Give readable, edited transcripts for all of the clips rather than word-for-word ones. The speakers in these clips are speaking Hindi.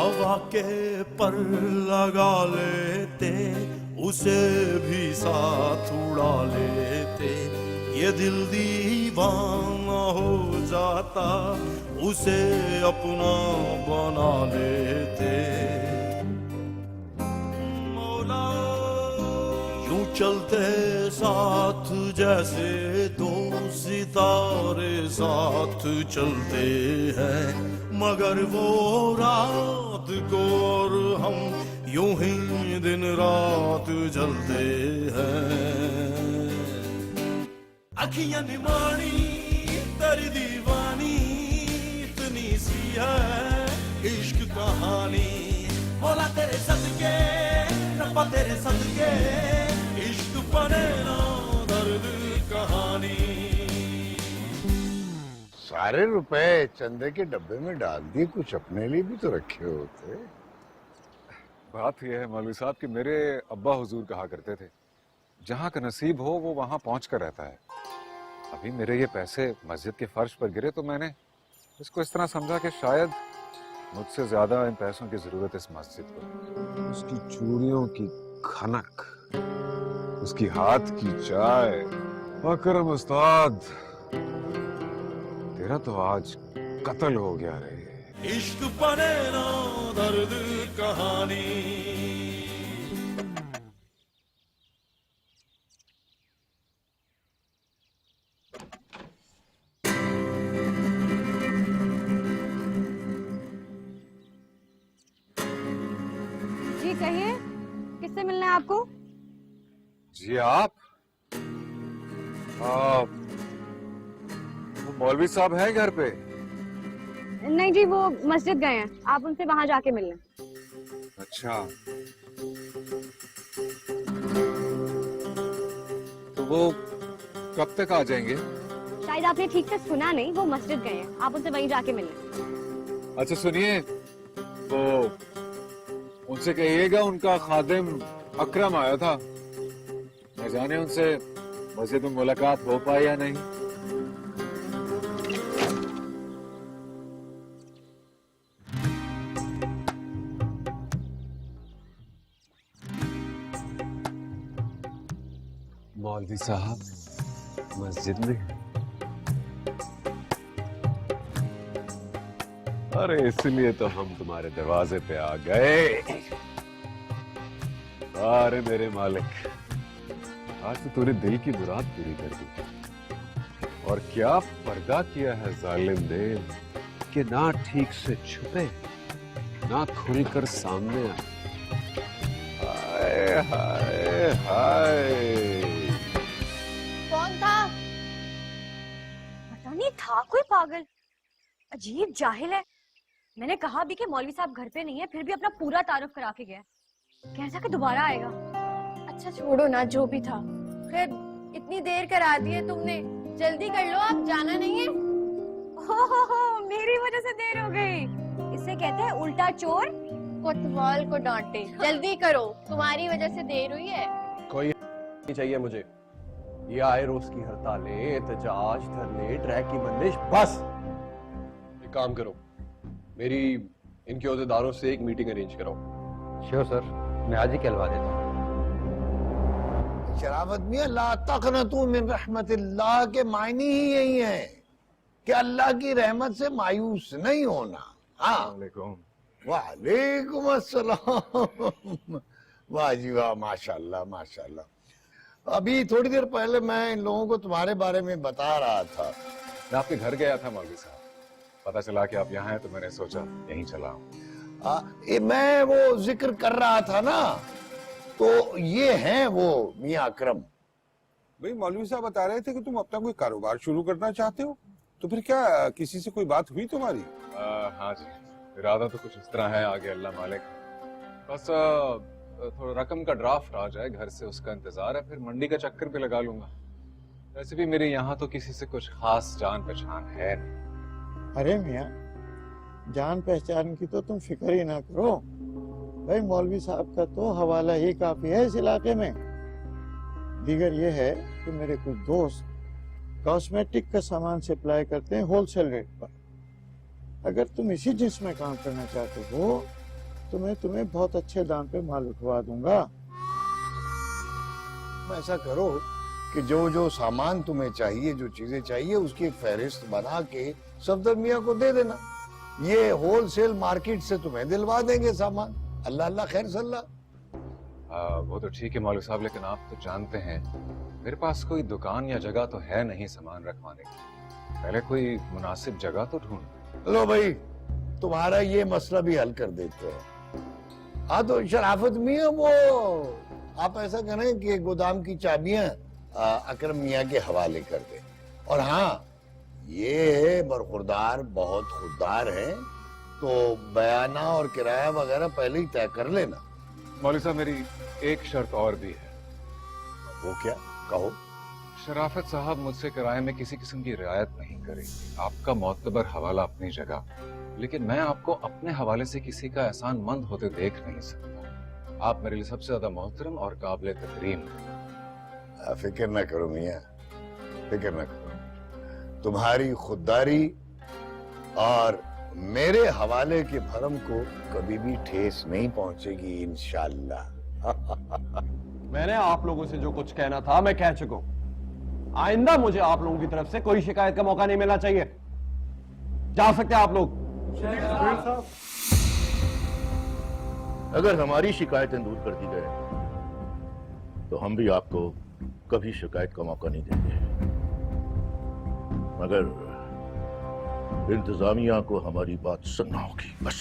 हवा के पर लगा लेते, उसे भी साथ उड़ा लेते। ये दिल दीवाना हो जाता, उसे अपना बना लेते। मौला यूं चलते साथ जैसे दो सितारे साथ चलते हैं, मगर वो रात को और हम यूं ही दिन रात जलते हैं। अखियां निमानी तेरी दीवानी, इतनी सी है इश्क कहानी। मौला तेरे सदके, रब्बा तेरे सदके, इश्क बने ना दर्द कहानी। सारे रुपए चंदे के डब्बे में डाल दिए, कुछ अपने लिए भी तो रखे होते। बात यह है मौलवी साहब कि मेरे अब्बा हुजूर कहा करते थे, जहाँ का नसीब हो वो वहाँ पहुँच कर रहता है। अभी मेरे ये पैसे मस्जिद के फर्श पर गिरे तो मैंने इसको इस तरह समझा कि शायद मुझसे ज्यादा इन पैसों की जरूरत इस मस्जिद को। उसकी चूड़ियों की खनक, उसकी हाथ की चाय। अकरम उस्ताद, तेरा तो आज कत्ल हो गया रे। इश्क बने ना दर्द कहानी। जी कहिए, किससे मिलना है आपको? जी आप वो मौलवी साहब हैं घर पे? नहीं जी, वो मस्जिद गए हैं, आप उनसे वहां जाके मिल लें। अच्छा, तो वो कब तक आ जाएंगे? शायद आपने ठीक से सुना नहीं, वो मस्जिद गए हैं, आप उनसे वहीं जाके मिल लें। अच्छा सुनिए, वो उनसे कहिएगा उनका खादिम अकरम आया था, न जाने उनसे मस्जिद में मुलाकात हो पाई या नहीं। मौलवी साहब मस्जिद में? अरे इसलिए तो हम तुम्हारे दरवाजे पे आ गए। अरे मेरे मालिक, आज तो तूने दिल की मुराद पूरी कर दी। और क्या पर्दा किया है जालिम ने कि ना ठीक से छुपे ना खुलकर सामने आए। हाय हाय हाय। कौन था? पता नहीं, था कोई पागल, अजीब जाहिल है। मैंने कहा भी कि मौलवी साहब घर पे नहीं है, फिर भी अपना पूरा तारुफ करा के गया। कैसा कि दोबारा आएगा। अच्छा छोड़ो ना, जो भी था। खैर इतनी देर करा दी है तुमने, जल्दी कर लो, आप जाना नहीं है। हो, मेरी वजह से देर हो गई। इसे कहते हैं उल्टा चोर कोतवाल को डांटे। जल्दी करो, तुम्हारी वजह से देर हुई है। कोई नहीं चाहिए मुझे। ये आए रोज की हड़तालें, एहतजाज, धरने, ट्रैक की बंदिश, बस। एक काम करो, मेरी इनके ओहदेदारों से एक मीटिंग अरेंज कराओ। श्योर सर, मैं आज ही कहलवा देता हूँ। शराफत मियां, ला तक़नतू मिन रहमतिल्लाह के मायने ही यही है कि अल्लाह की रहमत से मायूस नहीं होना। हाँ, वालेकुम अस्सलाम। वाह जी वाह, माशाल्लाह माशाल्लाह। अभी थोड़ी देर पहले मैं इन लोगों को तुम्हारे बारे में बता रहा था। मैं आपके घर गया था मौलवी साहब, पता चला कि आप यहाँ हैं तो मैंने सोचा यहीं चला हूँ। मैं वो जिक्र कर रहा था ना, तो ये हैं वो मियां अकरम। भाई मौलवी साहब बता रहे थे कि तुम अपना कोई कारोबार शुरू करना चाहते हो, तो फिर क्या किसी से कोई बात हुई तुम्हारी? हाँ जी, इरादा तो कुछ इस तरह है, आगे अल्लाह मालिक। बस थोड़ा रकम का ड्राफ्ट आ जाए घर से, उसका इंतजार है, फिर मंडी का चक्कर भी लगा लूंगा। वैसे भी मेरे यहाँ तो किसी से कुछ खास जान पहचान है नहीं। अरे मियाँ, जान पहचान की तो तुम फिक्र ही ना करो भाई, मौलवी साहब का तो हवाला ही काफी है इस इलाके में। दीगर ये है कि मेरे कुछ दोस्त कॉस्मेटिक का सामान सप्लाई करते हैं होलसेल रेट पर। अगर तुम इसी जिन्स में काम करना चाहते हो तो मैं तुम्हें बहुत अच्छे दाम पे माल उठवा दूंगा। तुम ऐसा करो कि जो जो सामान तुम्हें चाहिए, जो चीजें चाहिए, उसकी एक फहरिस्त बना के सफदर मियाँ को दे देना। ये होलसेल मार्केट से तुम्हें दिलवा देंगे सामान। अल्लाह अल्लाह खैर सल्ला। वो तो ठीक है मौलवी साहब, लेकिन आप तो जानते हैं मेरे पास कोई दुकान या जगह तो है नहीं सामान रखवाने की। पहले कोई मुनासिब जगह तो ढूंढ। लो भाई, तुम्हारा ये मसला भी हल कर देते हैं। हाँ तो शराफत मियाँ, वो आप ऐसा करें कि गोदाम की चाबियां अकरम मियाँ के हवाले कर दें। और हाँ, ये बरखुरदार बहुत खुददार हैं, तो बयाना और किराया वगैरह पहले ही तय कर लेना। मौलवी साहब, मेरी एक शर्त और भी है। वो क्या? कहो। शराफत साहब मुझसे किराए में किसी किस्म की रियायत नहीं करेगी। आपका मोतबर हवाला अपनी जगह, लेकिन मैं आपको अपने हवाले से किसी का एहसान मंद होते देख नहीं सकता। आप मेरे लिए सबसे ज्यादा मोहतरम और काबिल तकरीम। फिक्र न करो मियाँ, फिक्र न करो। तुम्हारी खुददारी और मेरे हवाले के भरम को कभी भी ठेस नहीं पहुंचेगी इंशाअल्लाह। मैंने आप लोगों से जो कुछ कहना था मैं कह चुका हूं। आइंदा मुझे आप लोगों की तरफ से कोई शिकायत का मौका नहीं मिलना चाहिए। जा सकते हैं आप लोग। अगर हमारी शिकायतें दूर कर दी गए तो हम भी आपको कभी शिकायत का मौका नहीं देंगे, मगर इंतजामिया को हमारी बात सुनना होगी बस।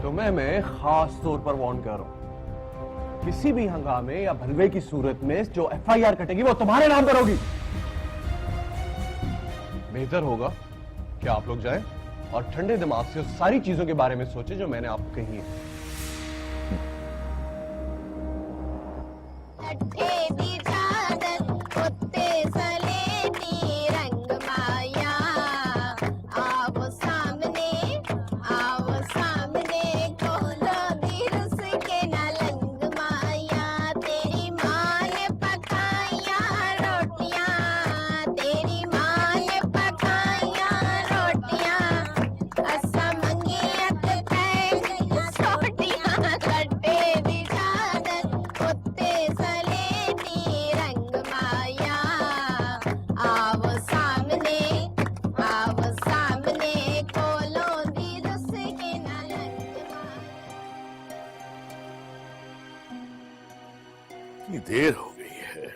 तुम्हें मैं खास तौर पर वार्न कर रहा हूं, किसी भी हंगामे या भलवे की सूरत में जो एफआईआर कटेगी वो तुम्हारे नाम पर होगी। बेहतर होगा कि आप लोग जाएं और ठंडे दिमाग से उस सारी चीजों के बारे में सोचें जो मैंने आपको कही है। देर हो गई है।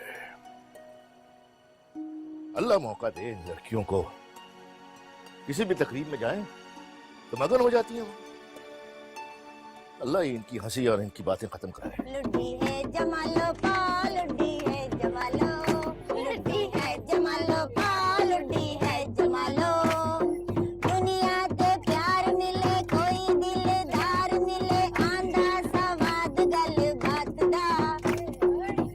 अल्लाह मौका दे इन लड़कियों को, किसी भी तकरीब में जाएं तो मगन हो जाती हैं वो। अल्लाह ही इनकी हंसी और इनकी बातें खत्म कराए। लुड्डी है जमालो पा, लुड्डी है जमालो, लुड्डी है जमालो पा, लुड्डी है जमालो। दुनिया के प्यार मिले, कोई दिलदार मिले, आंधा सवाद गल बात दा।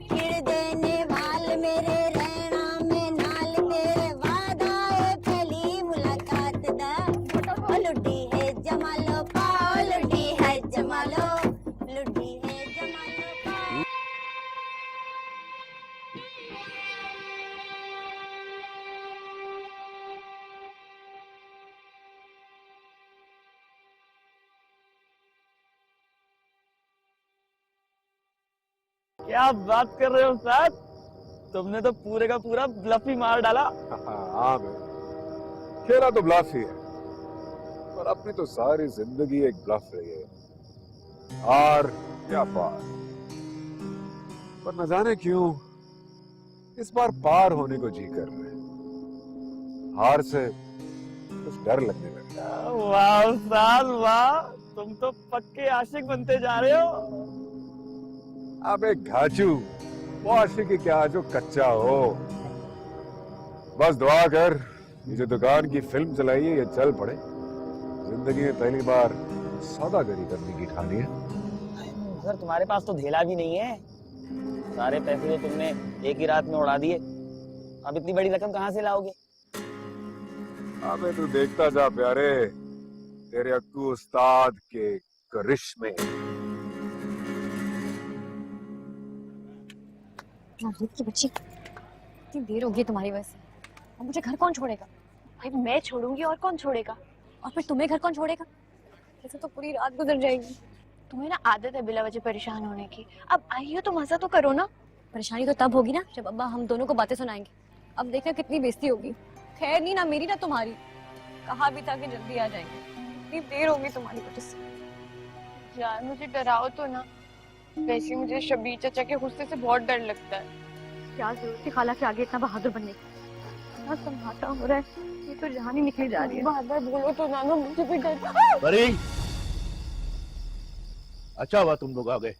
खिड़ देने वाल मेरे रहना में नाल तेरे वादा है पहली मुलाकात दा। ओ लुड्डी है जमालो पा, लुड्डी है जमालो, लुड्डी है जमालो पा। क्या बात कर रहे हो साथ? तुमने तो पूरे का पूरा ब्लफ ही मार डाला। हाँ खेला तो ब्लफ ही है, पर अपनी तो सारी जिंदगी एक ब्लफ रही है। हार क्या पार, पर न जाने क्यों इस बार पार होने को जी कर रहे हैं। हार से कुछ डर लगने लगा। वाह साल वाह, तुम तो पक्के आशिक बनते जा रहे हो। अब एक घाचू वो आशिक क्या जो कच्चा हो। बस दुआ कर ये जो दुकान की फिल्म चलाई है ये चल पड़े। जिंदगी में पहली बार सौदागरी करने की ठानी है। मगर तुम्हारे पास तो धेला भी नहीं है। सारे पैसे तो तुमने एक ही रात में उड़ा दिए, अब इतनी बड़ी रकम कहाँ से लाओगे? अबे तू देखता जा प्यारे, तेरे अक्कू उस्ताद के करिश्मे। की बच्ची, इतनी देर हो गई तुम्हारी वजह से। अब मुझे घर कौन छोड़ेगा? भाई मैं छोड़ूंगी और कौन छोड़ेगा? और फिर तुम्हें घर कौन छोड़ेगा? ऐसे तो पूरी रात गुजर जाएगी। तुम्हें ना आदत है बिला वजह परेशान होने की। अब आई हो तो मजा तो करो ना। परेशानी तो तब होगी ना जब अब्बा हम दोनों को बातें सुनाएंगे। अब देखना कितनी बेइज्जती होगी। खैर नहीं ना मेरी ना तुम्हारी। कहा भी था कि जल्दी आ जाएंगे, इतनी देर होगी तुम्हारी वजह से। यार मुझे डराओ तो ना। वैसे मुझे शबीर चाचा के गुस्से से बहुत डर लगता है। क्या जरूरत थी खाला के आगे इतना बहादुर बनने की? इतना समझाता हो रहा है, ये तो जान ही निकली जा रही है। बार बार बोलो तो ना ना, मुझे भी डर। परी, अच्छा हुआ तुम लोग आ गए।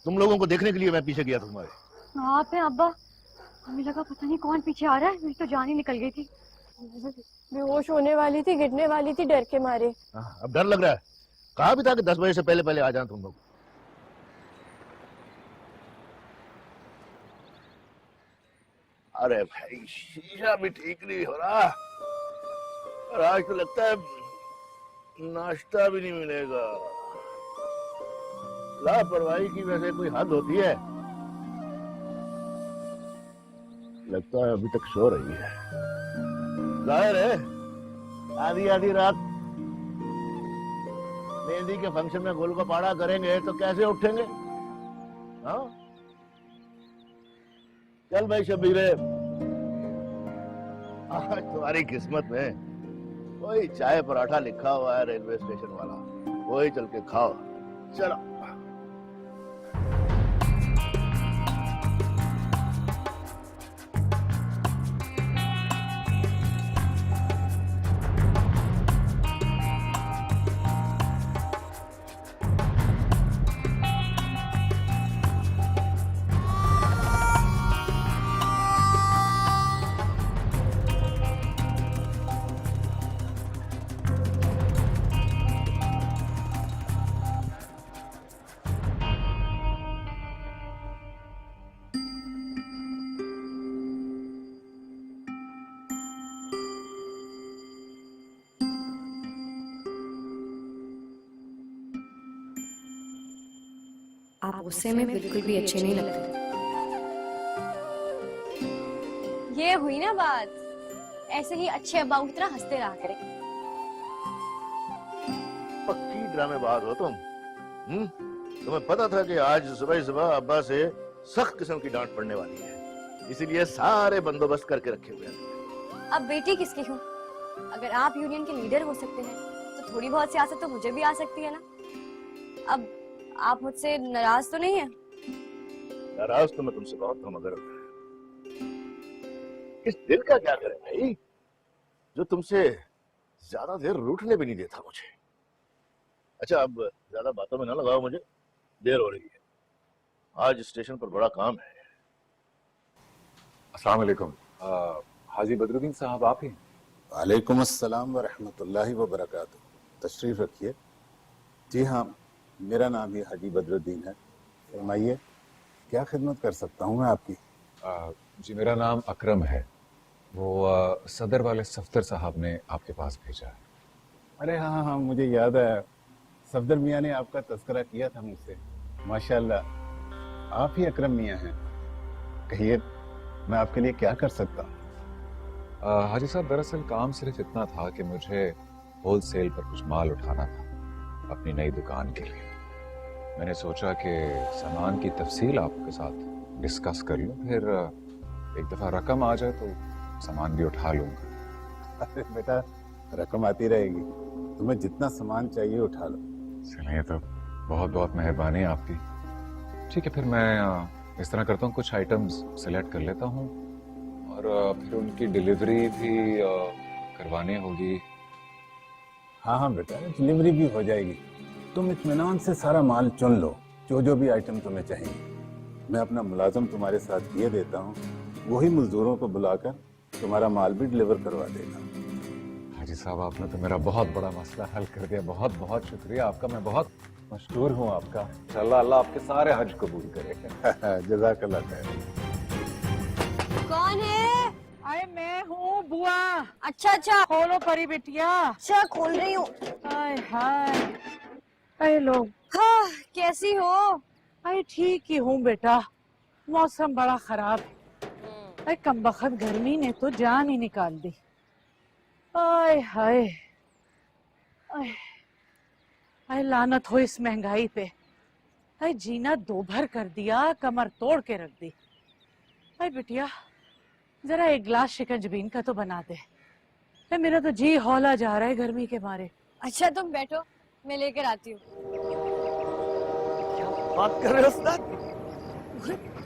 तुम लोगों को देखने के लिए मैं पीछे गया था तुम्हारे। आप हैं अब्बा? हमें लगा पता नहीं कौन पीछे आ रहा है, मेरी तो जान ही निकल गई थी। बेहोश होने वाली थी, गिरने वाली थी डर के मारे। अब डर लग रहा है? कहा भी था कि 10 बजे से पहले पहले आ जाना तुम लोग। अरे भाई शीशा भी ठीक नहीं हो रहा और आज तो लगता है नाश्ता भी नहीं मिलेगा। लापरवाही की वैसे कोई हद होती है? लगता है अभी तक सो रही है। जाहिर है आधी आधी रात मेहंदी के फंक्शन में गोल का पाड़ा करेंगे तो कैसे उठेंगे? हाँ चल भाई शबीरे, आज तुम्हारी किस्मत में वही चाय पराठा लिखा हुआ है रेलवे स्टेशन वाला, वही चल के खाओ। चलो आप गुस्से में बिल्कुल भी अच्छे नहीं लगते। ये हुई ना बात, ऐसे ही अच्छे अब्बा की तरह हंसते रहा करें। पक्की ड्रामेबाज हो तुम। तुम्हें पता था कि आज सुबह सुबह अब्बा से सख्त किस्म की डांट पड़ने वाली है, इसीलिए सारे बंदोबस्त करके रखे हुए हैं। अब बेटी किसकी हूँ? अगर आप यूनियन के लीडर हो सकते हैं तो थोड़ी बहुत सियासत तो मुझे भी आ सकती है ना। अब आप मुझसे नाराज तो नहीं है? नाराज तो मैं तुमसे बहुत हूं, मगर इस दिल का क्या करे भाई जो तुमसे ज्यादा देर रूठने भी नहीं देता मुझे। अच्छा अब ज्यादा बातों में ना लगाओ, मुझे देर हो रही है। आज स्टेशन पर बड़ा काम है। अस्सलाम वालेकुम। हाजी बदरुद्दीन साहब आप ही? वालेकुम अस्सलाम व रहमतुल्लाहि व बरकातुहू। तशरीफ रखिए। जी हाँ, मेरा नाम ही हाजी बदरुद्दीन है। फरमाइए क्या खिदमत कर सकता हूँ मैं आपकी? जी मेरा नाम अकरम है। वो सदर वाले सफ्तर साहब ने आपके पास भेजा है। अरे हाँ हाँ, मुझे याद है, सफदर मियाँ ने आपका तज़किरा किया था मुझसे। माशाअल्लाह आप ही अकरम मियाँ हैं। कहिए मैं आपके लिए क्या कर सकता हूँ? हाजी साहब दरअसल काम सिर्फ इतना था कि मुझे होलसेल पर कुछ माल उठाना था अपनी नई दुकान के लिए। मैंने सोचा कि सामान की तफसील आपके साथ डिस्कस कर लूं, फिर एक दफ़ा रकम आ जाए तो सामान भी उठा लूंगा। अरे बेटा रकम आती रहेगी, तुम्हें जितना सामान चाहिए उठा लो। चलिए तो बहुत बहुत मेहरबानी आपकी। ठीक है फिर मैं इस तरह करता हूँ, कुछ आइटम्स सेलेक्ट कर लेता हूँ और फिर उनकी डिलीवरी भी करवानी होगी। हाँ हाँ बेटा, डिलीवरी भी हो जाएगी। तुम इत्मीनान से सारा माल चुन लो, जो भी आइटम तुम्हें चाहिए। मैं अपना मुलाजिम तुम्हारे साथ किए देता हूँ, वही मजदूरों को बुलाकर तुम्हारा माल भी डिलीवर करवा देगा। हाजी साहब आपने तो मेरा बहुत बड़ा मसला हल कर दिया। बहुत बहुत शुक्रिया आपका, मैं बहुत मशकूर हूँ आपका। इंशाअल्लाह अल्लाह आपके सारे हज कबूल करे। जज़ाकल्लाह खैर। कौन है? अरे मैं हूँ बुआ। अच्छा अच्छा खोलो परी बिटिया। अच्छा खोल रही हूँ। हाय हाय, अरे लो। हाँ कैसी हो? अरे ठीक ही हूँ बेटा, मौसम बड़ा खराब है। अरे कमबख्त गर्मी ने तो जान ही निकाल दी। आय हाय, आय आय लानत हो इस महंगाई पे। आय जीना दो भर कर दिया, कमर तोड़ के रख दी। आय बिटिया जरा एक गिलास शिकंजबीन का तो बना दे। आय मेरा तो जी हौला जा रहा है गर्मी के मारे। अच्छा तुम बैठो, मैं लेकर आती हूँ। क्या बात कर रहे हो उस्ताद?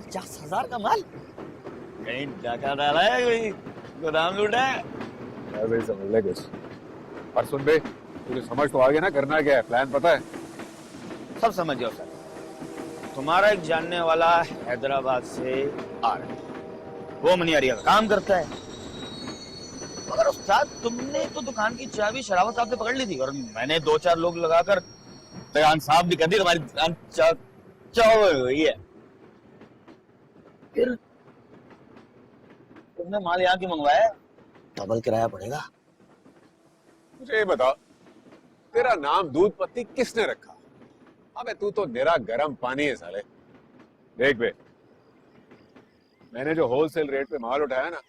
50,000 का माल कहीं डाका डाला है, कोई गोदाम लूटा है? भाई समझ ले कुछ। और सुन बे, तुझे समझ तो आ गया ना करना क्या है, प्लान पता है? सब समझ गया सर। तुम्हारा एक जानने वाला हैदराबाद से आ रहा है, वो मनियारिया का काम करता है। मगर उस्ताद तुमने तो दुकान की चाबी शरावत साहब से पकड़ ली थी, और मैंने 2-4 लोग लगाकर दुकान साफ भी कर दी। तुम्हारी दुकान चाव हुई है। फिर तुमने माल यहाँ क्यों मंगवाया? डबल किराया पड़ेगा। मुझे ये बता, तेरा नाम दूध पत्ती किसने रखा? अबे तू तो निरा गरम पानी है साले। देख बे, मैंने जो होलसेल रेट पे माल उठाया ना,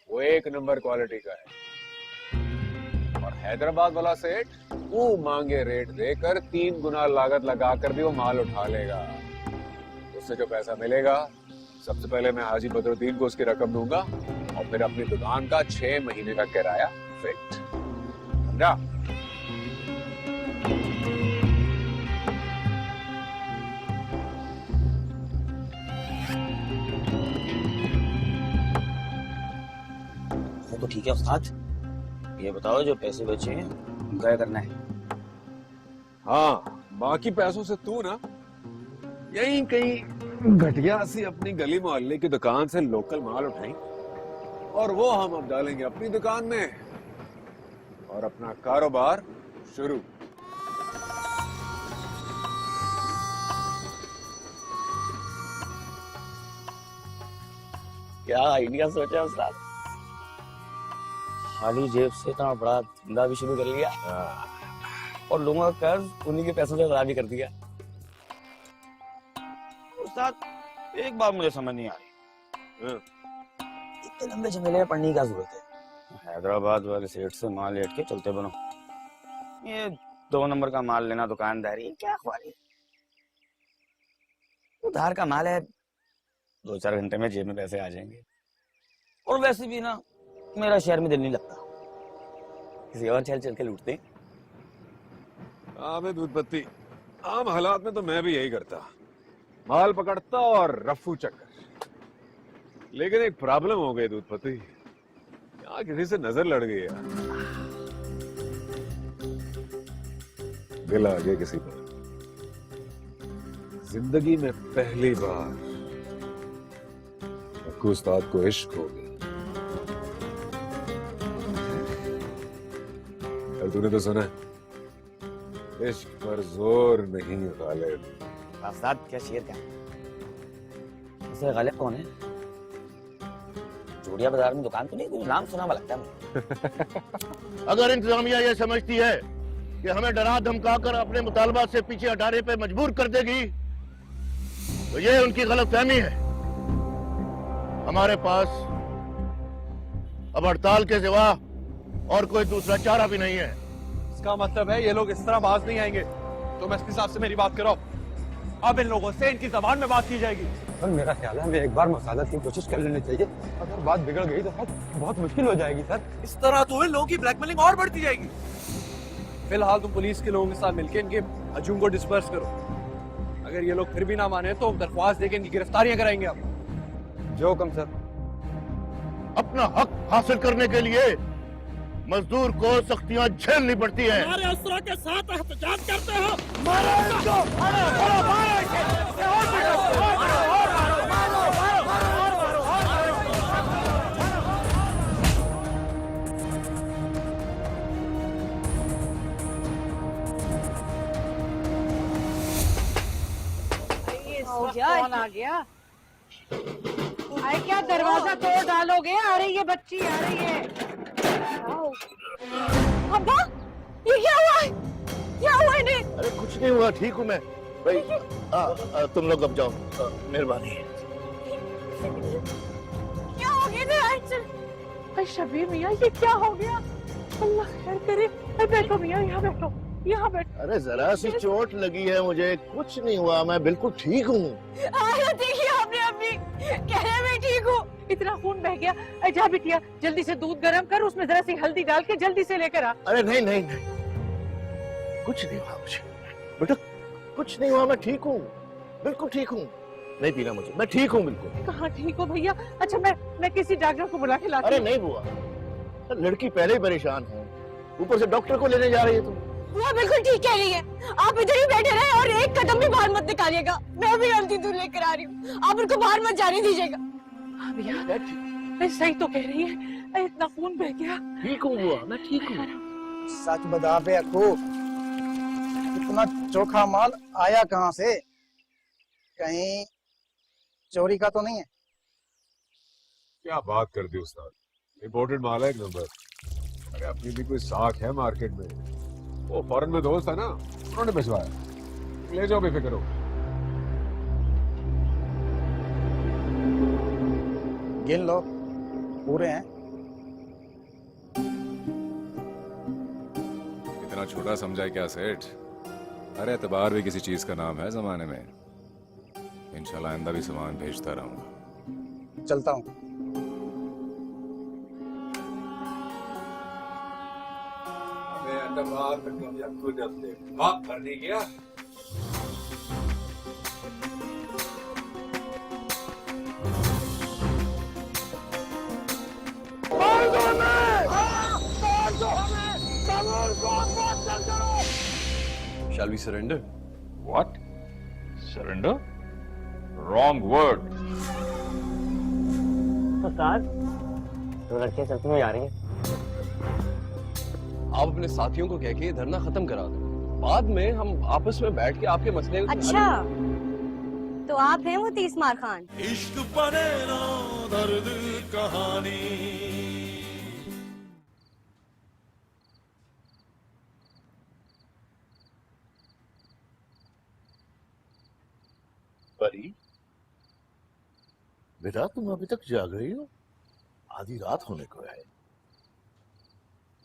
वो 1 नंबर क्वालिटी का है। और हैदराबाद वाला सेठ वो मांगे रेट देकर 3 गुना लागत लगाकर भी वो माल उठा लेगा। उससे जो पैसा मिलेगा, सबसे पहले मैं हाजी बदरुद्दीन को उसकी रकम दूंगा, और फिर अपनी दुकान का 6 महीने का किराया फिक्स। समझा? तो ठीक है उस्ताद, ये बताओ जो पैसे बचे हैं क्या करना है? हाँ, बाकी पैसों से तू ना यहीं कहीं घटिया सी अपनी गली मोहल्ले की दुकान से लोकल माल उठाई, और वो हम अब डालेंगे अपनी दुकान में, और अपना कारोबार शुरू। क्या आइडिया सोचा उस्ताद? खाली जेब से इतना बड़ा धंधा भी शुरू कर लिया, और लोगों का कर्ज उन्हीं के पैसों से अदा भी कर दिया। उस्ताद एक बात मुझे समझ नहीं आ रही, इतने लंबे झमेले में पड़ने की क्या जरूरत है? हैदराबाद वाले सेठ से माल लेट के चलते बनो। ये 2 नंबर का माल लेना दुकानदारी क्या ख्वारी? उधार का माल है, 2-4 घंटे में जेब में पैसे आ जाएंगे। और वैसे भी ना मेरा शहर में दिल नहीं लगता, किसी और शहर चल के लूटते। हाँ बे दूध पत्ती, आम हालात में तो मैं भी यही करता, माल पकड़ता और रफू चक्कर। लेकिन एक प्रॉब्लम हो गई दूध पत्ती, यहाँ किसी से नजर लड़ गई यार। दिल आ गया किसी पर। जिंदगी में पहली बार मक्कू उस्ताद को इश्क हो गया। तूने तो सुना, इश्क पर जोर नहीं गालिब। उस्ताद क्या शेर का? वैसे गालिब कौन है? जोड़िया बाजार में दुकान तो नहीं, कुछ नाम सुना हुआ लगता है मुझे। अगर इंतजामिया ये समझती है कि हमें डरा धमका कर अपने मुतालबात से पीछे हटाने पे मजबूर कर देगी, तो ये उनकी गलतफहमी है। हमारे पास अब हड़ताल के सिवा और कोई दूसरा चारा भी नहीं है। इसका मतलब है ये लोग इस तरह बाज नहीं आएंगे। तुम एसपी साहब से मेरी बात करो, अब इन लोगों से इनकी जबान में बात की जाएगी। सर मेरा ख्याल है हमें एक बार मसालत की कोशिश कर लेनी चाहिए, अगर बात बिगड़ गई तो बहुत मुश्किल हो जाएगी सर। इस तरह तो इन लोगों की ब्लैकमेलिंग और बढ़ती जाएगी। फिलहाल तुम पुलिस के लोगों के साथ मिलकर इनके हजूम को डिस्पर्स करो। अगर ये लोग फिर भी ना माने तो दरख्वास्त देकर इनकी गिरफ्तारियां कराएंगे आप। जो हुक्म सर। अपना हक हासिल करने के लिए मजदूर को सख्तियां झेलनी पड़ती है। हमारे असरा के साथ एहतजाज करते हो। कौन आ गया? आए क्या दरवाजा तोड़ डालोगे? आ रही है बच्ची, आ रही है। अब्बा, ये क्या हुआ है? क्या हुआ इन्हें? अरे कुछ नहीं हुआ, ठीक हूँ मैं भाई। तुम लोग अब जाओ, मेहरबानी। क्या हो गया इन्हें? शबीर मियाँ ये क्या हो गया? अल्लाह खैर करे। बैठो मियाँ, यहाँ बैठो, यहाँ बैठो। अरे जरा सी चोट लगी है मुझे, कुछ नहीं हुआ, मैं बिल्कुल ठीक हूँ। देखिए आपने अभी कह रहे मैं ठीक हूँ, इतना खून बह गया। जा बिटिया जल्दी से दूध गर्म कर, उसमें जरा सी हल्दी डाल के जल्दी से लेकर आ। अरे नहीं नहीं नहीं, कुछ नहीं हुआ मुझे बेटा, कुछ नहीं हुआ, मैं ठीक हूँ, बिल्कुल ठीक हूँ। नहीं पीना मुझे, मैं ठीक हूँ बिल्कुल। कहाँ ठीक हो भैया? अच्छा मैं किसी डॉक्टर को बुला के लाती अरे हूँ। नहीं बुआ, लड़की पहले ही परेशान है, ऊपर से डॉक्टर को लेने जा रही है तुम। वो बिल्कुल ठीक कह रही है, आप इधर ही बैठे रहे और एक कदम भी बाहर मत निकालिएगा। मैं भी हल्दी दूध लेकर आ रही हूँ, आप उनको बाहर मत जाने दीजिएगा। हाँ भैया सही तो कह रही है, इतना खून बह गया। ठीक हूँ बुआ, मैं ठीक हूँ। सच बता बे अक्कू, इतना चोखा माल आया कहाँ से? कहीं चोरी का तो नहीं है? क्या बात कर दी उस्ताद, इम्पोर्टेड माल है एक नंबर। अरे अपनी भी कोई साख है मार्केट में, वो फॉरेन में दोस्त है ना, उन्होंने भिजवाया। ले जाओ बेफिक्र हो। गिन लो, पूरे हैं। इतना छोटा समझा है क्या सेठ? अरे एतबार भी किसी चीज का नाम है जमाने में। इंशाल्लाह आइंदा भी सामान भेजता रहूंगा। चलता हूँ। भर नहीं गया। Shall we surrender? What? Surrender? Wrong word. उस्ताद, तो लड़कियां चलती हुई आ रही हैं। आप अपने साथियों को कह के ये धरना खत्म करा दें, बाद में हम आपस में बैठ के आपके मसले। अच्छा, तो आप हैं वो तीसमार खान? इश्क बने ना दर्द कहानी। परी बेटा, तुम अभी तक जाग रही हो? आधी रात होने को है,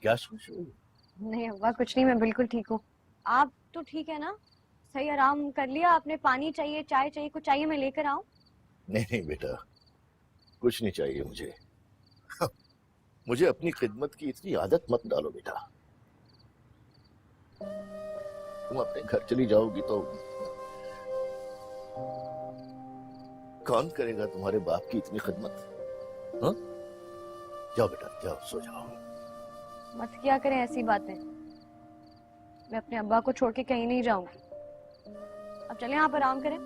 क्या सोच रही हो? नहीं अब्बा कुछ नहीं, मैं बिल्कुल ठीक हूँ। आप तो ठीक है ना? सही आराम कर लिया आपने? पानी चाहिए, चाय चाहिए, कुछ चाहिए मैं लेकर आऊं? नहीं नहीं बेटा, कुछ नहीं चाहिए मुझे। मुझे अपनी खिदमत की इतनी आदत मत डालो बेटा। तुम अपने घर चली जाओगी तो कौन करेगा तुम्हारे बाप की इतनी खिदमत? हाँ? जाओ बेटा जाओ, सो जाओ। मत किया करें ऐसी बातें, मैं अपने अब्बा को छोड़ के कहीं नहीं जाऊंगी। अब चलें, आप आराम करें,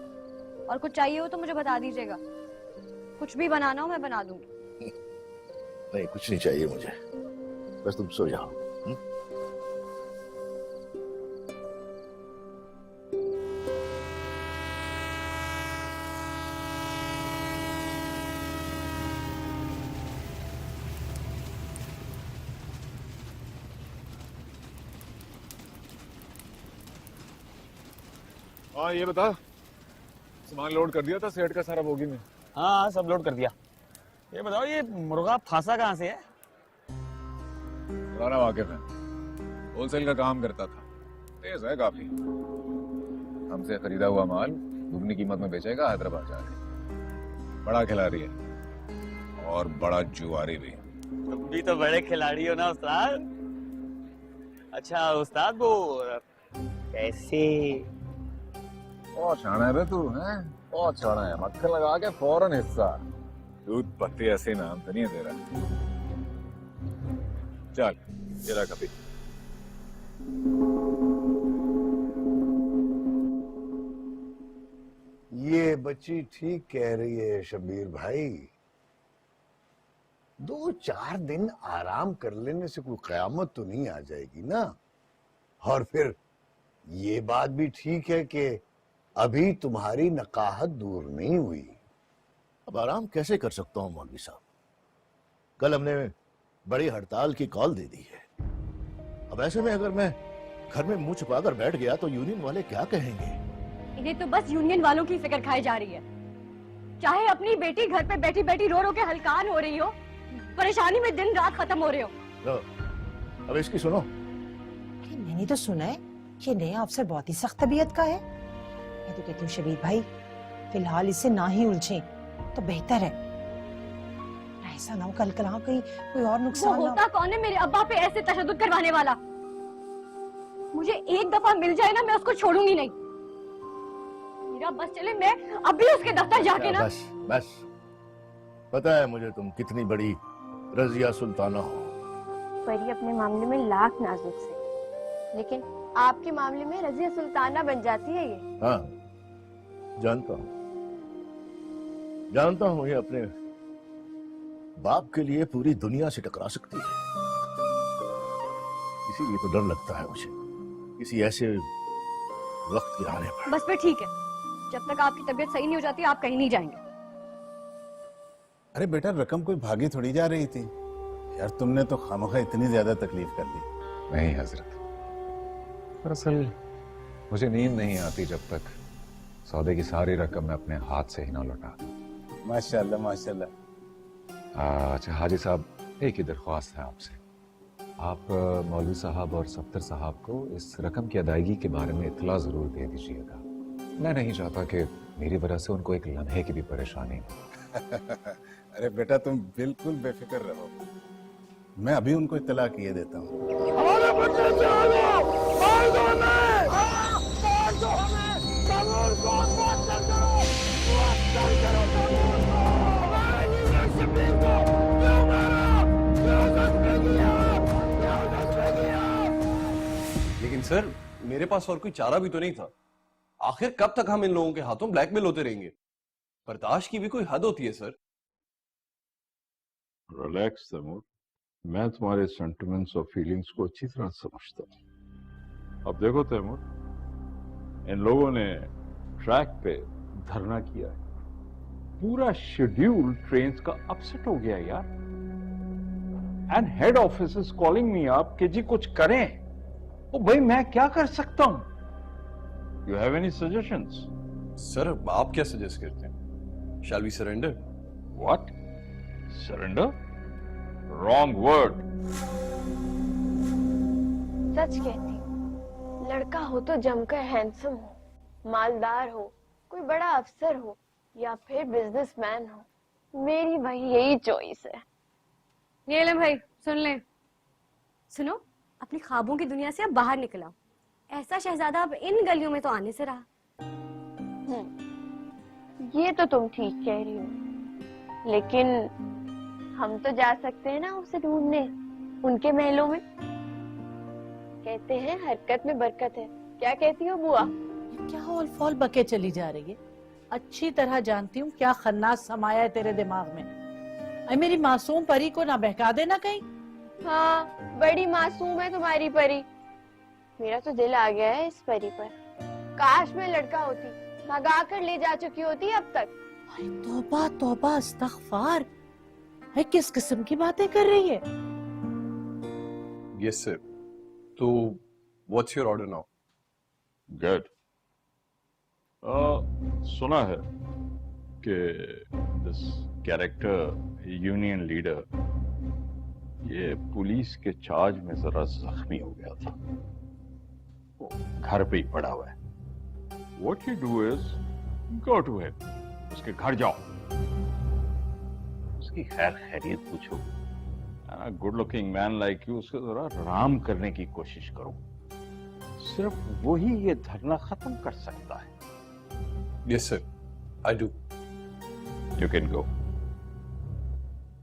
और कुछ चाहिए हो तो मुझे बता दीजिएगा, कुछ भी बनाना हो मैं बना दूंगी। नहीं कुछ नहीं चाहिए मुझे, बस तुम सो जाओ। हाँ ये बता, सामान लोड कर दिया था सेठ का सारा बोगी में? हाँ सब लोड कर दिया। ये बताओ, ये मुर्गा फांसा कहाँ से है? पुराना वाकिफ है, होलसेल का काम करता था, तेज है काफी। हमसे खरीदा हुआ माल दुगनी कीमत में बेचेगा हैदराबाद जाके। बड़ा खिलाड़ी है और बड़ा जुआरी भी। तुम भी तो बड़े खिलाड़ी हो ना उस्ताद। अच्छा उस्ताद, वो कैसे? बहुत शाना है बे तू, हैं? बहुत शाना है, मक्खन लगा के फौरन हिस्सा। दूध पत्ती ऐसे नाम तो नहीं है तेरा। चल तेरा कभी। ये बच्ची ठीक कह रही है शबीर भाई, 2-4 दिन आराम कर लेने से कोई कयामत तो नहीं आ जाएगी ना। और फिर ये बात भी ठीक है कि अभी तुम्हारी नकाहत दूर नहीं हुई। अब आराम कैसे कर सकता हूँ मौलवी साहब? कल हमने बड़ी हड़ताल की कॉल दे दी है। अब ऐसे में अगर मैं घर में मुंह छुपाकर बैठ गया तो यूनियन वाले क्या कहेंगे? इन्हें तो बस यूनियन वालों की फिक्र खाई जा रही है। चाहे अपनी बेटी घर पे बैठी बैठी रो रो के हलकान हो रही हो, परेशानी में दिन रात खत्म हो रहे हो। अब इसकी सुनो। अरे मैंने तो सुना है कि नया अफसर बहुत ही सख्त तबीयत का है। मैं तो कहती हूँ शबीर भाई फिलहाल इससे ना ही उलझे तो बेहतर है। ऐसा ना हो कल कल कहीं कोई और वो नुकसान ना होता कौन है मेरे अब्बा पे ऐसे तशद्दुद करवाने वाला? मुझे एक दफा मिल जाए ना, मैं उसको छोड़ूंगी नहीं। मेरा बस चले, मैं अभी उसके दफ्तर जाके ना। बस बस, पता है मुझे तुम कितनी बड़ी रजिया सुल्ताना हो। परी अपने मामले में लाख नाजुक से, लेकिन आपके मामले में रजिया सुल्ताना बन जाती है ये। हाँ जानता हूँ ये अपने बाप के लिए पूरी दुनिया से टकरा सकती है। इसीलिए तो डर लगता है मुझे किसी ऐसे वक्त के आने पर। बस फिर ठीक है, जब तक आपकी तबीयत सही नहीं हो जाती आप कहीं नहीं जाएंगे। अरे बेटा, रकम कोई भागी थोड़ी जा रही थी यार, तुमने तो खामखा इतनी ज्यादा तकलीफ कर दी। नहीं हजरत, दरअसल मुझे नींद नहीं आती जब तक सौदे की सारी रकम मैं अपने हाथ से ही ना लौटा दूं। माशाल्लाह माशाल्लाह। अच्छा हाजी साहब, एक ही दरख्वास्त है आपसे। आप मौलवी साहब और सफ्तर साहब को इस रकम की अदायगी के बारे में इत्तला जरूर दे दीजिएगा। मैं नहीं चाहता कि मेरी वजह से उनको एक लम्हे की भी परेशानी हो। अरे बेटा, तुम बिल्कुल बेफिक्र रहो, मैं अभी उनको इत्तला किए देता हूँ। लेकिन सर मेरे पास और कोई चारा भी तो नहीं था। आखिर कब तक हम इन लोगों के हाथों ब्लैकमेल होते रहेंगे? बर्दाश्त की भी कोई हद होती है सर। रिलैक्स तैमूर, मैं तुम्हारे सेंटिमेंट्स और फीलिंग्स को अच्छी तरह समझता हूँ। अब देखो तैमूर, इन लोगों ने ट्रैक पे धरना किया है, पूरा शेड्यूल ट्रेन का अपसेट हो गया यार। And head office is calling me up कि जी कुछ करें। ओ भाई, मैं क्या कर सकता हूं? You have any suggestions? Sir आप क्या सजेस्ट करते हैं? Shall we surrender? What? Surrender? Wrong word. सच कहती हूँ, लड़का हो तो जमकर हैंडसम हो, मालदार हो, कोई बड़ा अफसर हो या फिर बिजनेसमैन हो। मेरी भाई यही चॉइस है। ये ले भाई, सुन ले। सुनो, अपनी ख्वाबों की दुनिया से अब बाहर निकल आओ। ऐसा शहजादा अब इन गलियों में तो आने से रहा। ये तो तुम ठीक कह रही हो, लेकिन हम तो जा सकते हैं ना उसे ढूंढने उनके महलों में। कहते हैं हरकत में बरकत है। क्या कहती हो बुआ? क्या हॉल फॉल बके चली जा रही है? अच्छी तरह जानती हूँ क्या खन्नास समाया है तेरे दिमाग में। अरे मेरी मासूम परी को ना बहका देना कहीं। हाँ, बड़ी मासूम है तुम्हारी परी। मेरा तो दिल आ गया है इस परी पर। काश मैं लड़का होती, भगा कर ले जा चुकी होती अब तक। तौबा तौबा इस्तग़फ़ार। है किस किस्म की बातें कर रही है? Yes sir. तो what's your order now? Good. सुना है कि दिस कैरेक्टर यूनियन लीडर ये पुलिस के चार्ज में जरा जख्मी हो गया था, वो घर पे ही पड़ा हुआ है। What you do is go to him, उसके घर जाओ, उसकी खैर खैरियत पूछो। Good looking man like you, उसको जरा राम करने की कोशिश करो। सिर्फ वही ये धरना खत्म कर सकता है। Yes sir, I do. You can go.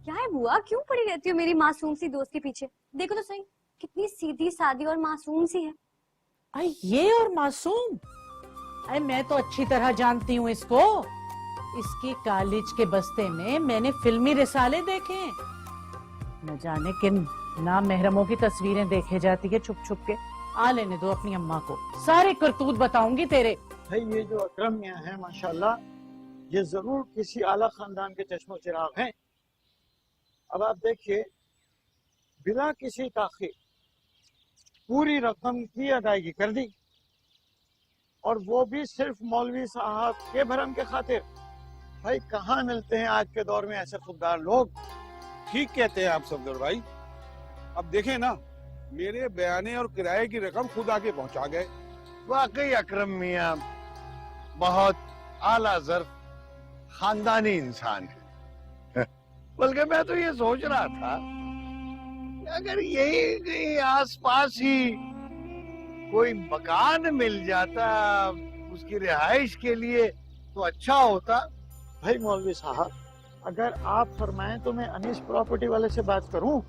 क्या है बुआ, क्यों पड़ी रहती हो मेरी मासूम सी दोस्त के पीछे? देखो तो सही, कितनी सीधी सादी और मासूम सी है। अरे ये और मासूम? अरे मैं तो अच्छी तरह जानती हूँ इसको। इसकी कॉलेज के बस्ते में मैंने फिल्मी रिसाले देखे। न जाने किन नाम महरमों की तस्वीरें देखे जाती है छुप छुप के। आ लेने दो अपनी अम्मा को, सारे करतूत बताऊंगी तेरे। भाई ये जो अकरम मियां है माशाल्लाह, ये जरूर किसी आला खानदान के चश्मो चिराग हैं। अब आप देखिए, बिना किसी ताखीर पूरी रकम की अदायगी कर दी, और वो भी सिर्फ मौलवी साहब के भरम के खातिर। भाई कहाँ मिलते हैं आज के दौर में ऐसे खुददार लोग। ठीक कहते हैं आप सफदर भाई। अब देखें ना, मेरे बयाने और किराए की रकम खुद आके पहुंचा गए। वाकई अकरम मियाँ बहुत आला ज़र्फ खानदानी इंसान है। बल्कि मैं तो ये सोच रहा था कि अगर यही कहीं आसपास ही कोई मकान मिल जाता उसकी रिहाइश के लिए तो अच्छा होता। भाई मौलवी साहब, अगर आप फरमाएं तो मैं अनीस प्रॉपर्टी वाले से बात करूं?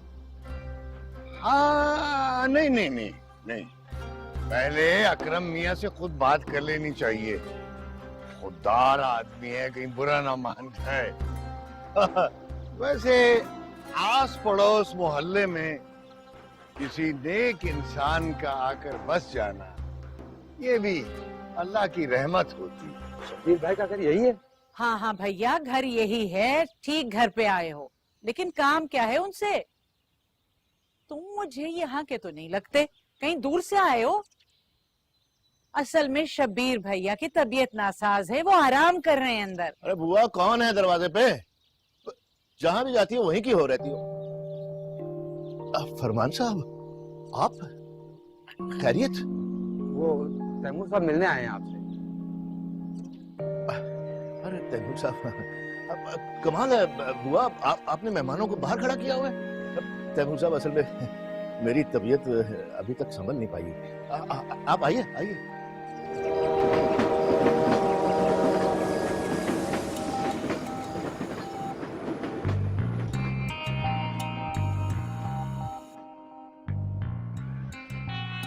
हाँ, नहीं नहीं नहीं नहीं, पहले अकरम मियाँ से खुद बात कर लेनी चाहिए। खुददार आदमी है, कहीं बुरा ना मान जाए। वैसे आस पड़ोस मोहल्ले में किसी नेक इंसान का आकर बस जाना ये भी अल्लाह की रहमत होती है। शबीर भाई का घर यही है? हाँ हाँ भैया, घर यही है। ठीक घर पे आए हो, लेकिन काम क्या है उनसे? तुम मुझे यहाँ के तो नहीं लगते, कहीं दूर से आए हो। असल में शबीर भैया की तबीयत नासाज है, वो आराम कर रहे हैं अंदर। अरे बुआ, कौन है दरवाजे पे? जहां भी जाती हो वहीं की हो रहती हो। फरमान साहब, आप खैरियत? वो तैमूर साहब मिलने आए हैं आपसे। अरे तैमूर साहब, कमाल है बुआ, आपने मेहमानों को बाहर खड़ा किया हुआ है। तैमूर साहब, असल में मेरी तबीयत अभी तक संभल नहीं पाई। आप आइए आइए।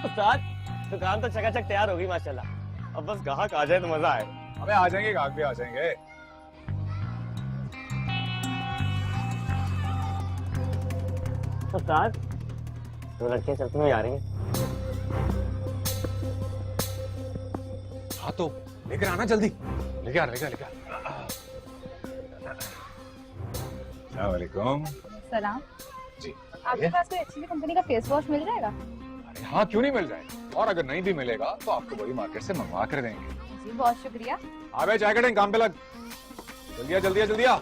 उस्ताद, दुकान तो चकाचक तैयार होगी माशाल्लाह। अब बस ग्राहक आ जाए तो मजा आए। अबे आ जाएंगे, ग्राहक भी आ जाएंगे। उस्ताद, दो लड़कियां चलती हुई आ रही हैं। हाँ तो लेकर आना जल्दी। लेके आ। अस्सलामुअलैकुम। सलाम। जी आपके पास कोई अच्छी कंपनी का फेस वॉश मिल जाएगा? अरे हाँ, क्यों नहीं मिल जाएगा, और अगर नहीं भी मिलेगा तो आपको बड़ी मार्केट से मंगवा कर देंगे। जी बहुत शुक्रिया। अबे चाय कटेंगे, काम पे लग। जल्दी आ।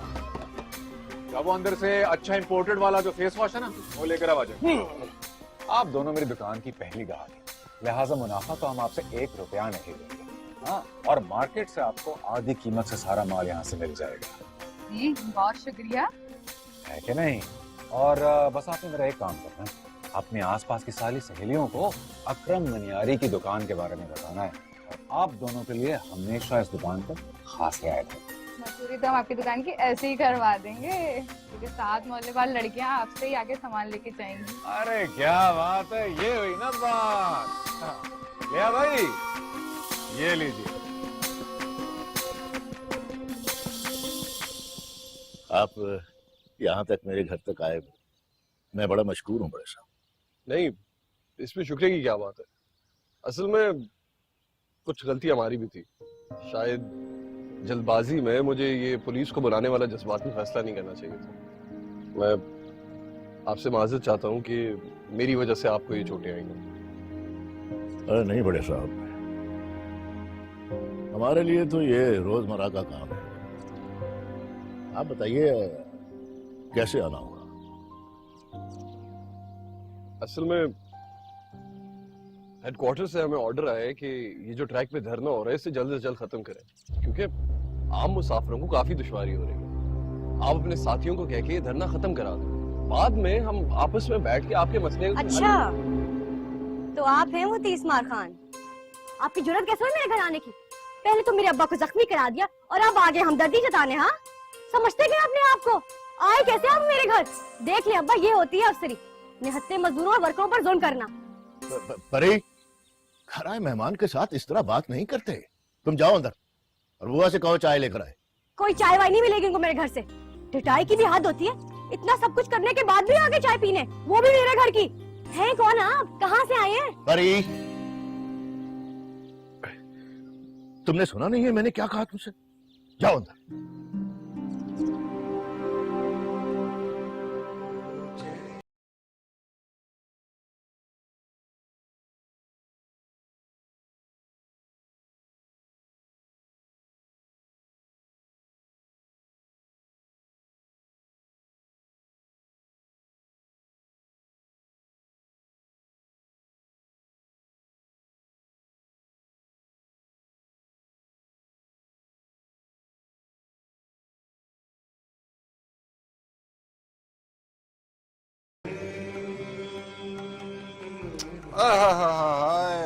क्या वो अंदर से अच्छा इंपोर्टेड वाला जो फेस वॉश है ना, वो लेकर आ जाए। आप दोनों मेरी दुकान की पहली ग्राहक हैं, लिहाजा मुनाफा तो हम आपसे 1 रुपया नहीं लेंगे। हाँ, और मार्केट से आपको आधी कीमत से सारा माल यहाँ से मिल जाएगा। जी बहुत शुक्रिया। है कि नहीं? और बस आपने मेरा एक काम करना है, अपने आसपास की सारी सहेलियों को अकरम मनियारी की दुकान के बारे में बताना है, और आप दोनों के लिए हमेशा इस दुकान पर खास रियायत है। मसूरी तो हम आपकी दुकान की ऐसे ही करवा देंगे, क्योंकि 7 मोहल्ले वाली लड़कियां आपसे ही आके सामान लेके जाएंगी। अरे क्या बात है, ये हुई ना बात। हाँ, लिया भाई, ये लीजिए। आप यहाँ तक मेरे घर तक आए, मैं बड़ा मशकूर हूँ बड़े साहब। नहीं, इसमें शुक्रिया की क्या बात है। असल में कुछ गलती हमारी भी थी। शायद जल्दबाजी में मुझे ये पुलिस को बुलाने वाला जज्बाती फैसला नहीं करना चाहिए था। मैं आपसे माजरत चाहता हूँ कि मेरी वजह से आपको ये चोटें आई हैं। अरे नहीं बड़े साहब, हमारे लिए तो ये रोजमर्रा का काम है। आप बताइए कैसे आना होगा? असल में हेडक्वार्टर से हमें ऑर्डर आया है कि ये जो ट्रैक पे धरना हो रहा है इसे जल्द से जल्द खत्म करें, क्योंकि आम मुसाफिरों को काफी दुश्वारी हो रही है। आप अपने साथियों को कह के ये धरना खत्म करा दें, बाद में हम आपस में बैठ के आपके मसले। अच्छा, तो आप हैं वो तीसमार खान? आपकी जुर्रत कैसे हुई मेरे घर आने की? पहले तो मेरे अब्बा को जख्मी करा दिया और अब आगे हमदर्दी जताने। हाँ, समझते क्या अपने आप को? आए कैसे आप मेरे घर? देख ले अब्बा, ये होती है अफसरी, निहत्ते मजदूरों और वर्करों पर जुल्म करना। परी, घर आए मेहमान के साथ इस तरह बात नहीं करते। तुम जाओ अंदर और बुआ से कहो चाय लेकर आए। कोई चाय वाय नहीं मिलेगी इनको मेरे घर से। टिटाई की भी हद होती है, इतना सब कुछ करने के बाद भी आगे चाय पीने, वो भी मेरे घर की। हैं कौन आप? कहाँ से आए हैं? परी, तुमने सुना नहीं है मैंने क्या कहा तुमसे? जाओ अंदर।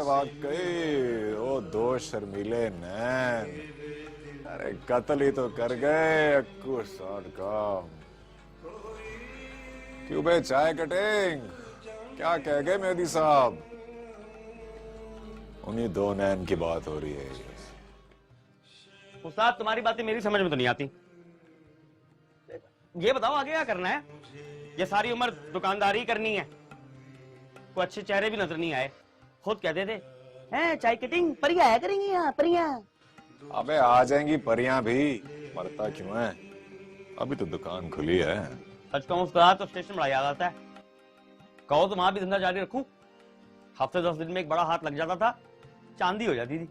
वाकई वो दो शर्मीले नैन, अरे कत्ल ही तो कर गए अक्कू शॉट काम। क्यों बे चाय कटिंग, क्या कह गए मेहदी साहब? उन्हीं दो नैन की बात हो रही है। उस्ताद तुम्हारी बातें मेरी समझ में तो नहीं आती। ये बताओ आगे क्या करना है? ये सारी उम्र दुकानदारी करनी है, कोई अच्छे चेहरे भी नजर नहीं आए। खुद कहते थे हैं चाय कटिंग परियां आया करेंगी यहाँ परियां। अबे आ जाएंगी परियां भी, मरता क्यों है? अभी तो दुकान खुली है। सच कहूं उस्ताद तो स्टेशन बड़ा याद आता है। कहो तो वहां भी धंधा जारी रखूं, हफ्ते 10 दिन में एक बड़ा हाथ लग जाता था, चांदी हो जाती थी।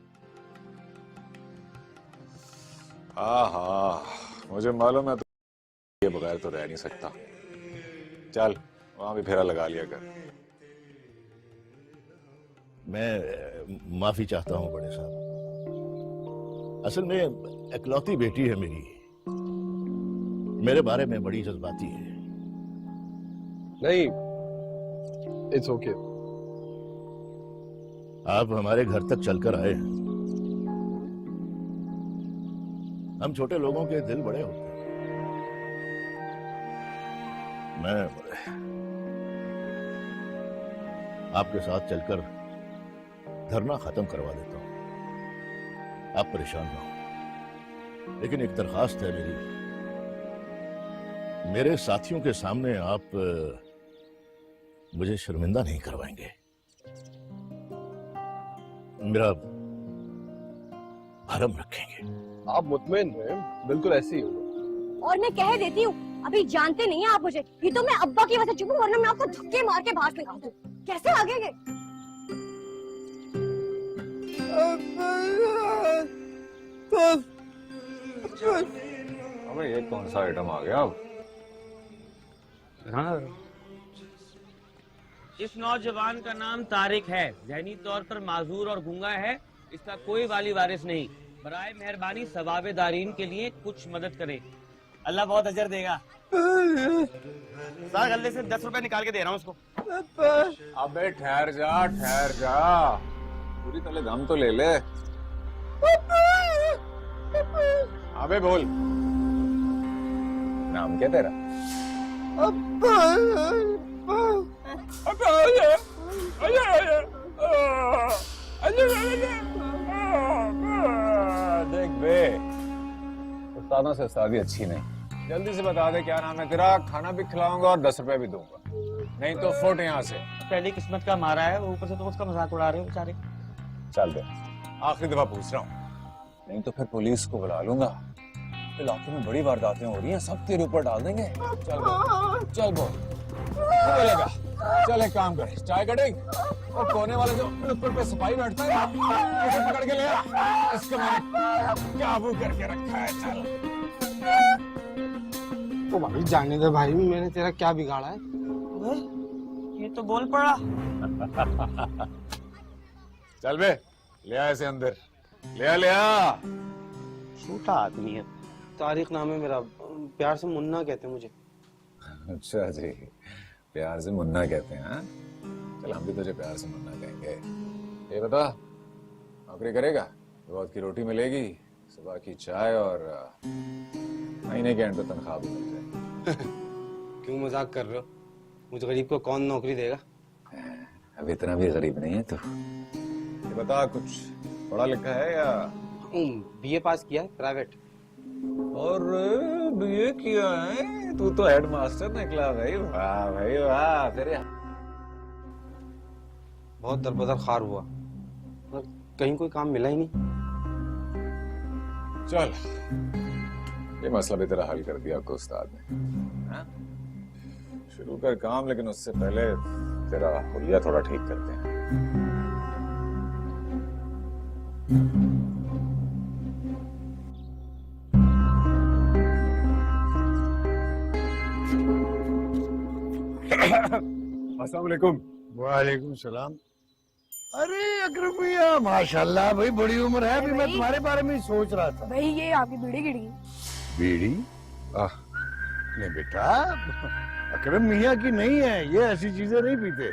आहा, मुझे मालूम है तो ये बगैर तो रह नहीं सकता। चल वहां भी फेरा लगा लिया कर। मैं माफी चाहता हूं बड़े साहब, असल में इकलौती बेटी है मेरी, मेरे बारे में बड़ी जज्बाती है। नहीं, इट्स ओके। आप हमारे घर तक चलकर आए हैं। हम छोटे लोगों के दिल बड़े होते हैं। मैं आपके साथ चलकर धरना खत्म करवा देता हूं, आप परेशान ना हो। लेकिन एक दरखास्त है मेरी, मेरे साथियों के सामने आप मुझे शर्मिंदा नहीं करवाएंगे। मेरा भरम रखेंगे। आप मुतमईन हैं, बिल्कुल ऐसे ही होगा। और मैं कह देती हूँ, अभी जानते नहीं हैं आप मुझे, ये तो मैं अब्बा की वजह से चुप हूँ, वरना मैं आपको धक्के मार के बाहर निकाल दूँ। कैसे आगे गए? अबे ये कौन सा आइटम आ गया अब? हाँ। इस नौजवान का नाम तारिक है, ज़हनी तौर पर माजूर और गूंगा है, इसका कोई वाली वारिस नहीं। बराए मेहरबानी सवाबेदारीन के लिए कुछ मदद करें, अल्लाह बहुत अजर देगा। सार गले से 10 रुपए निकाल के दे रहा हूँ उसको। अबे ठहर जा, पूरी तरह दम तो ले ले। अबे बोल, नाम क्या तेरा? देख बे, उस्तादों से उस्तादी अच्छी नहीं। जल्दी से बता दे क्या नाम है तेरा, खाना भी खिलाऊंगा और 10 रुपए भी दूंगा, नहीं तो फुट यहाँ से। पहली किस्मत का मारा है, ऊपर से तो उसका मजाक उड़ा रहे हो बेचारे। चल दे, आखिरी दफा पूछ रहा हूँ, नहीं तो फिर पुलिस को बुला लूंगा। इलाके में बड़ी वारदातें हो रही हैं, सब तेरे ऊपर डाल देंगे। चल बोल बोलेगा। चल एक काम कर, चाय कटिंग और कोने वाले जो ऊपर पे सिपाही बैठता है उसे पकड़ के ले आ, इसको मैंने काबू करके रखा है। चल तो भाई जाने दे भाई, मैंने तेरा क्या बिगाड़ा है? ये तो बोल पड़ा। चल बे, ले आ इसे अंदर, ले आ। झूठा आदमी है। तारिक नाम है मेरा, प्यार से मुन्ना कहते हैं मुझे। अच्छा जी, प्यार से मुन्ना कहते हैं? हाँ? चल हम भी तुझे प्यार से मुन्ना कहेंगे। ये बता, नौकरी करेगा? रोज की रोटी मिलेगी, सुबह की चाय और महीने के एंड पे तनख्वाह भी मिल जाएगी। क्यों मजाक कर रहे हो? मुझे गरीब को कौन नौकरी देगा? अभी इतना भी गरीब नहीं है तू। ये बता, कुछ पढ़ा लिखा है या? बीए पास किया है प्राइवेट। और बीए किया है? तू तो हेडमास्टर निकला भाई, वाह भाई वाह। फिर बहुत दरबदर खार हुआ, कहीं कोई काम मिला ही नहीं। चल, ये मसला भी तेरा हल कर दिया आपको उस्ताद ने। हाँ? शुरू कर काम, लेकिन उससे पहले तेरा हुलिया थोड़ा ठीक करते हैं। अस्सलाम वालेकुम। वालेकुम सलाम। अरे अकरम भैया, माशाल्लाह भाई, बड़ी उम्र है। अभी मैं तुम्हारे बारे में ही सोच रहा था। भाई ये आपकी बीड़ी गिड़ी। बीड़ी? ले बेटा, अकरम मियाँ की नहीं है, ये ऐसी चीजें नहीं पीते।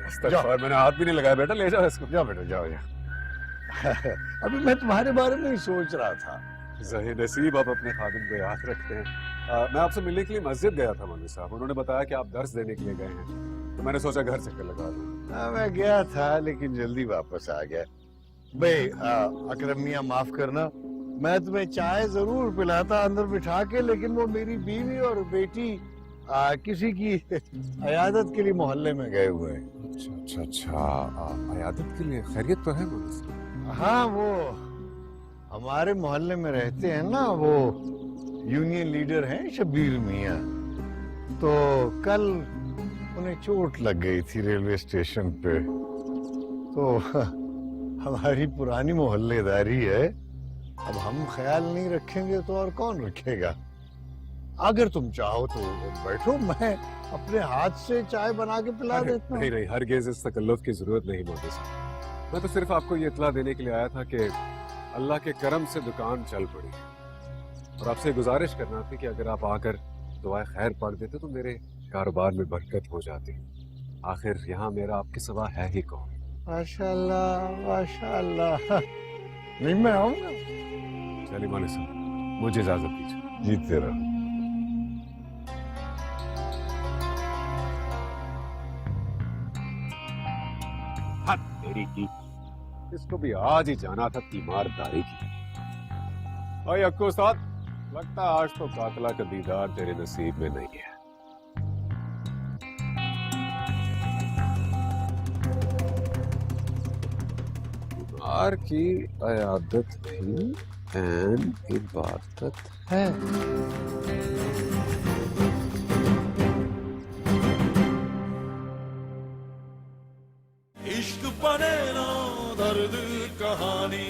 अस्तगफुर, मैंने हाथ भी नहीं लगाया बेटा, ले जाओ इसको। जाओ बेटा, जाओ जाओ। अभी मैं तुम्हारे बारे में ही सोच रहा था। ज़ही नसीब आप अपने खादिम को याद रखते हैं। मैं आपसे मिलने के लिए मस्जिद गया था मौलवी साहब, उन्होंने बताया कि आप दर्स देने के लिए गए हैं, तो मैंने सोचा घर चक्कर लगा दूं। मैं गया था लेकिन जल्दी वापस आ गया। भाई अकरम मियाँ माफ करना, मैं तुम्हें चाय जरूर पिलाता अंदर बिठा के, लेकिन वो मेरी बीवी और बेटी किसी की अयादत के लिए मोहल्ले में गए हुए हैं। अच्छा अच्छा अच्छा, अयादत के लिए? खैरियत तो है मौलवी साहब? हाँ, वो हमारे मोहल्ले में रहते हैं ना, वो यूनियन लीडर हैं शबीर मियाँ। तो कल उन्हें चोट लग गई थी रेलवे स्टेशन पे, तो हमारी पुरानी मोहल्लेदारी है, अब हम ख्याल नहीं रखेंगे तो और कौन रखेगा। अगर तुम चाहो तो बैठो, मैं अपने हाथ से चाय बना के पिला देता हूँ। नहीं नहीं, हरगिज़ इस तकल्लुफ़ की जरूरत नहीं मौलवी साहब, मैं तो सिर्फ आपको ये इत्ला देने के लिए आया था कि अल्लाह के करम से दुकान चल पड़ी, और आपसे गुजारिश करना थी कि अगर आप आकर दुआए खैर पढ़ देते तो मेरे कारोबार में बरकत हो जाती। आखिर यहाँ मेरा आपके सिवा है ही कौन। माशाल्लाह माशाल्लाह। नहीं, मैं आऊंगा। चलिए मौलवी साहब, मुझे इजाजत दीजिए। जीते रहो। तेरी की, इसको भी आज ही जाना था तीमारदारी की। भाई अक्को उस्ताद, लगता है आज तो कातला का दीदार तेरे नसीब में नहीं है। बीमार की अयादत भी एन इबादत है। इश्क बने ना दर्द कहानी